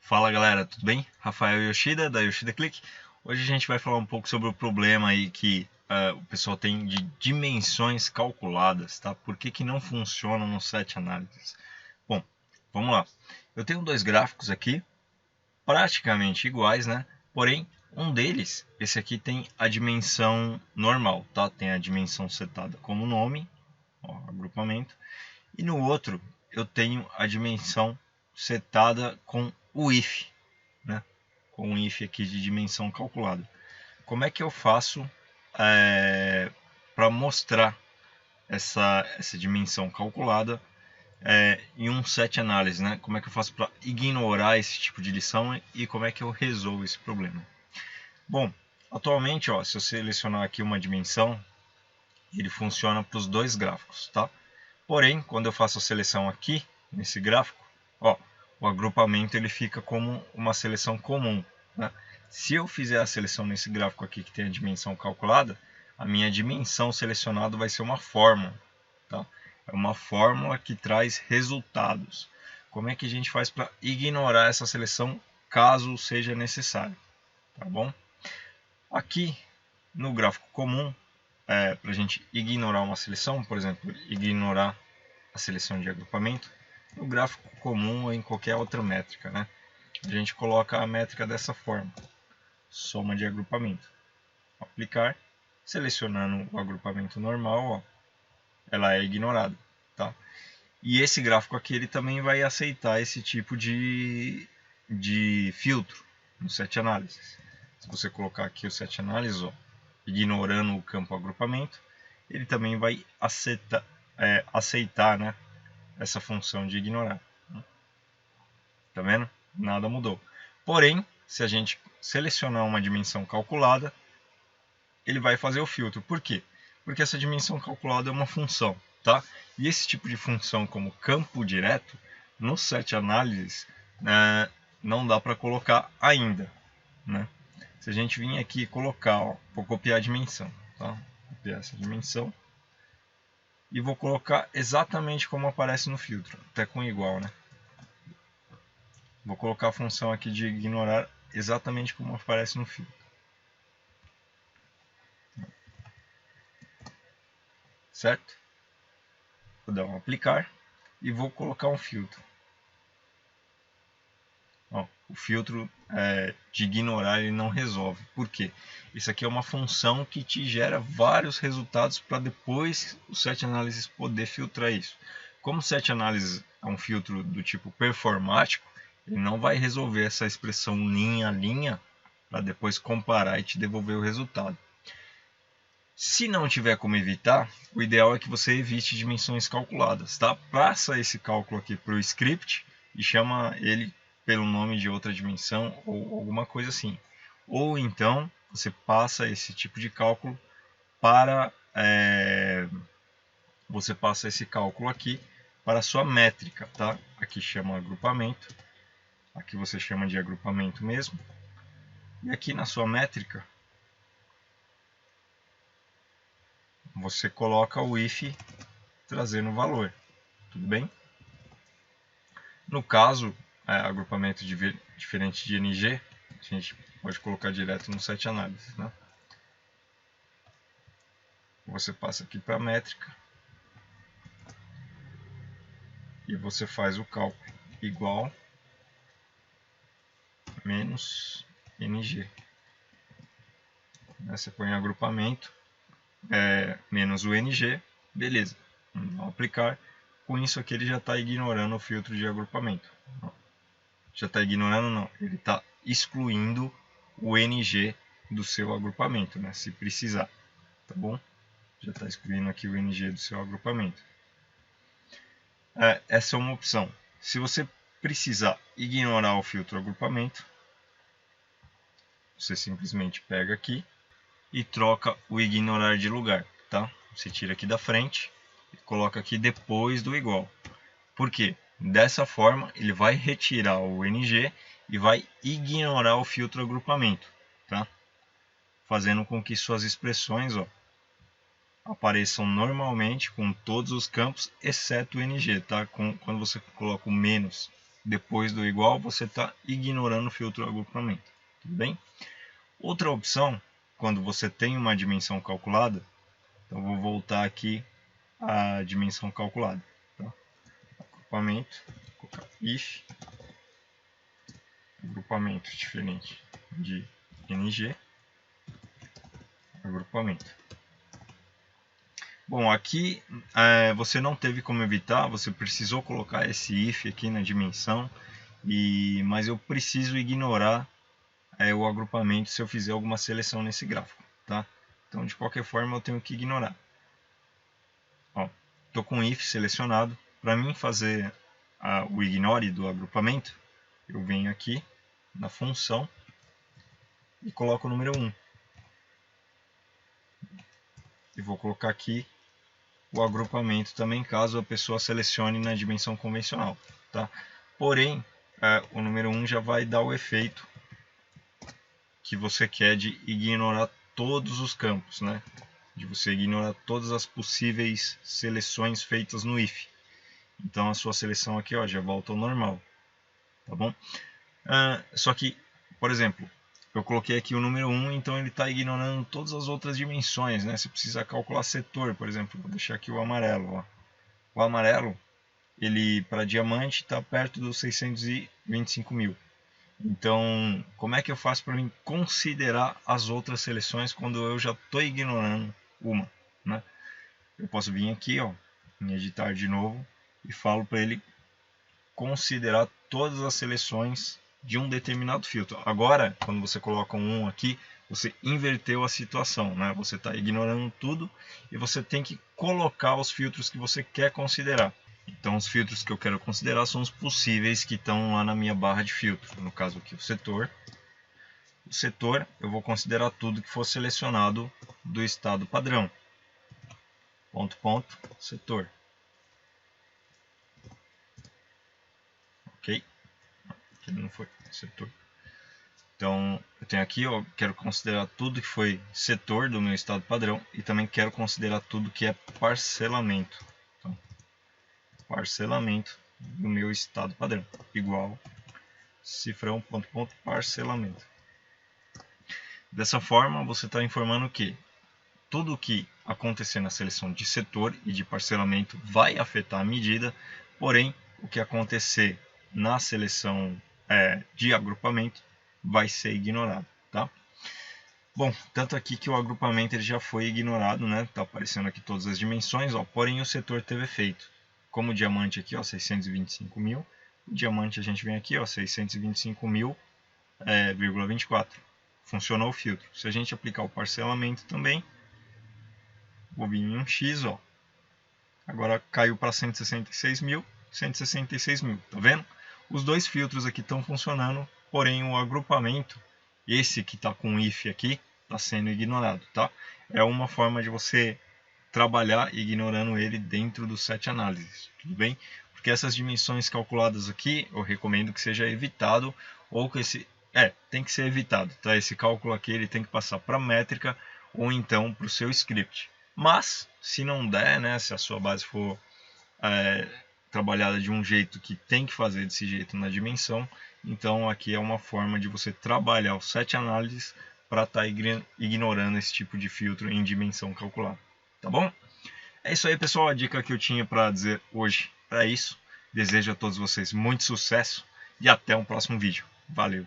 Fala galera, tudo bem? Rafael Yoshida, da Yoshida Click. Hoje a gente vai falar um pouco sobre o problema aí que o pessoal tem de dimensões calculadas, tá? Por que não funciona no set análises? Bom, vamos lá. Eu tenho dois gráficos aqui, praticamente iguais, né? Porém, um deles, esse aqui tem a dimensão normal, tá? Tem a dimensão setada como nome, ó, agrupamento. E no outro, eu tenho a dimensão setada com o if, né? Com um if aqui de dimensão calculada. Como é que eu faço para mostrar essa dimensão calculada em um set análise, né? Como é que eu faço para ignorar esse tipo de lição e como é que eu resolvo esse problema? Bom, atualmente, ó, se eu selecionar aqui uma dimensão, ele funciona para os dois gráficos, tá? Porém, quando eu faço a seleção aqui, nesse gráfico, ó, o agrupamento ele fica como uma seleção comum, né? Se eu fizer a seleção nesse gráfico aqui que tem a dimensão calculada, a minha dimensão selecionada vai ser uma fórmula, tá? É uma fórmula que traz resultados. Como é que a gente faz para ignorar essa seleção caso seja necessário, tá bom? Aqui no gráfico comum, para a gente ignorar uma seleção, por exemplo, ignorar a seleção de agrupamento, no gráfico comum ou em qualquer outra métrica, né? A gente coloca a métrica dessa forma, soma de agrupamento. Aplicar, selecionando o agrupamento normal, ó, ela é ignorada, tá? E esse gráfico aqui ele também vai aceitar esse tipo de filtro no set análises. Se você colocar aqui o set análises, ó, ignorando o campo agrupamento, ele também vai aceitar, né, essa função de ignorar. Tá vendo? Nada mudou. Porém, se a gente selecionar uma dimensão calculada, ele vai fazer o filtro. Por quê? Porque essa dimensão calculada é uma função, tá? E esse tipo de função, como campo direto, no set análises, não dá para colocar ainda, né? Se a gente vir aqui e colocar, ó, vou copiar a dimensão, tá? Copiar essa dimensão e vou colocar exatamente como aparece no filtro, até com igual, né? Vou colocar a função aqui de ignorar exatamente como aparece no filtro. Certo? Vou dar um aplicar e vou colocar um filtro. Ó, o filtro de ignorar ele não resolve. Por quê? Isso aqui é uma função que te gera vários resultados para depois o set analysis poder filtrar isso. Como o set analysis é um filtro do tipo performático, ele não vai resolver essa expressão linha a linha para depois comparar e te devolver o resultado. Se não tiver como evitar, o ideal é que você evite dimensões calculadas, tá? Passa esse cálculo aqui para o script e chama ele pelo nome de outra dimensão ou alguma coisa assim. Ou então você passa esse tipo de cálculo para você passa esse cálculo aqui para a sua métrica, tá? Aqui chama agrupamento, aqui você chama de agrupamento mesmo. E aqui na sua métrica você coloca o if trazendo o valor, tudo bem? No caso, agrupamento diferente de NG, a gente pode colocar direto no set análises, né? Você passa aqui para a métrica e você faz o cálculo igual menos NG. Você põe agrupamento menos o NG, beleza. Vamos aplicar. Com isso aqui ele já está ignorando o filtro de agrupamento. Já está ignorando não, ele está excluindo o NG do seu agrupamento, né? Se precisar, tá bom? Já está excluindo aqui o NG do seu agrupamento. Essa é uma opção. Se você precisar ignorar o filtro agrupamento, você simplesmente pega aqui e troca o ignorar de lugar, tá? Você tira aqui da frente e coloca aqui depois do igual. Por quê? Dessa forma ele vai retirar o NG e vai ignorar o filtro agrupamento, tá? Fazendo com que suas expressões, ó, apareçam normalmente com todos os campos, exceto o NG, tá? Quando você coloca o menos depois do igual, você está ignorando o filtro agrupamento. Tudo bem? Outra opção, quando você tem uma dimensão calculada, então vou voltar aqui à dimensão calculada. Tá? Agrupamento, vou colocar if, agrupamento diferente de ng, agrupamento. Bom, aqui você não teve como evitar, você precisou colocar esse if aqui na dimensão, mas eu preciso ignorar o agrupamento se eu fizer alguma seleção nesse gráfico. Tá? Então, de qualquer forma, eu tenho que ignorar. Estou com o if selecionado. Para mim fazer o ignore do agrupamento, eu venho aqui na função e coloco o número 1. E vou colocar aqui o agrupamento também, caso a pessoa selecione na dimensão convencional. Tá? Porém, o número 1 já vai dar o efeito que você quer de ignorar todos os campos, né? De você ignorar todas as possíveis seleções feitas no if. Então a sua seleção aqui já volta ao normal. Tá bom? Só que, por exemplo, eu coloquei aqui o número 1, então ele está ignorando todas as outras dimensões, né? Se precisar calcular setor, por exemplo, vou deixar aqui o amarelo. Ó. O amarelo, ele para diamante está perto dos 625 mil. Então, como é que eu faço para mim considerar as outras seleções quando eu já estou ignorando uma? Né? Eu posso vir aqui, em editar de novo, e falo para ele considerar todas as seleções de um determinado filtro. Agora, quando você coloca um 1 aqui, você inverteu a situação, né? Você está ignorando tudo e você tem que colocar os filtros que você quer considerar. Então, os filtros que eu quero considerar são os possíveis que estão lá na minha barra de filtro. No caso aqui, o setor. O setor, eu vou considerar tudo que for selecionado do estado padrão. Ponto, setor. Ok? Aqui não foi setor. Então, eu tenho aqui, quero considerar tudo que foi setor do meu estado padrão e também quero considerar tudo que é parcelamento. Então, parcelamento do meu estado padrão, igual cifrão, parcelamento. Dessa forma, você está informando que tudo que acontecer na seleção de setor e de parcelamento vai afetar a medida, porém, o que acontecer na seleção de agrupamento vai ser ignorado, tá? Bom, tanto aqui que o agrupamento ele já foi ignorado, né? Tá aparecendo aqui todas as dimensões, porém o setor teve efeito. Como o diamante aqui, 625 mil, o diamante a gente vem aqui, 625 mil, 24. Funcionou o filtro. Se a gente aplicar o parcelamento também, vou vir em um X, agora caiu para 166 mil, 166 mil, tá vendo? Os dois filtros aqui estão funcionando, porém o agrupamento, esse que está com if aqui, está sendo ignorado, tá? É uma forma de você trabalhar ignorando ele dentro do set análises, tudo bem? Porque essas dimensões calculadas aqui, eu recomendo que seja evitado, ou que tem que ser evitado, tá? Esse cálculo aqui ele tem que passar para métrica ou então para o seu script. Mas, se não der, né, se a sua base for trabalhada de um jeito que tem que fazer desse jeito na dimensão, então aqui é uma forma de você trabalhar o set análises para estar ignorando esse tipo de filtro em dimensão calculada. Tá bom? É isso aí, pessoal, a dica que eu tinha para dizer hoje é isso. Desejo a todos vocês muito sucesso e até um próximo vídeo. Valeu!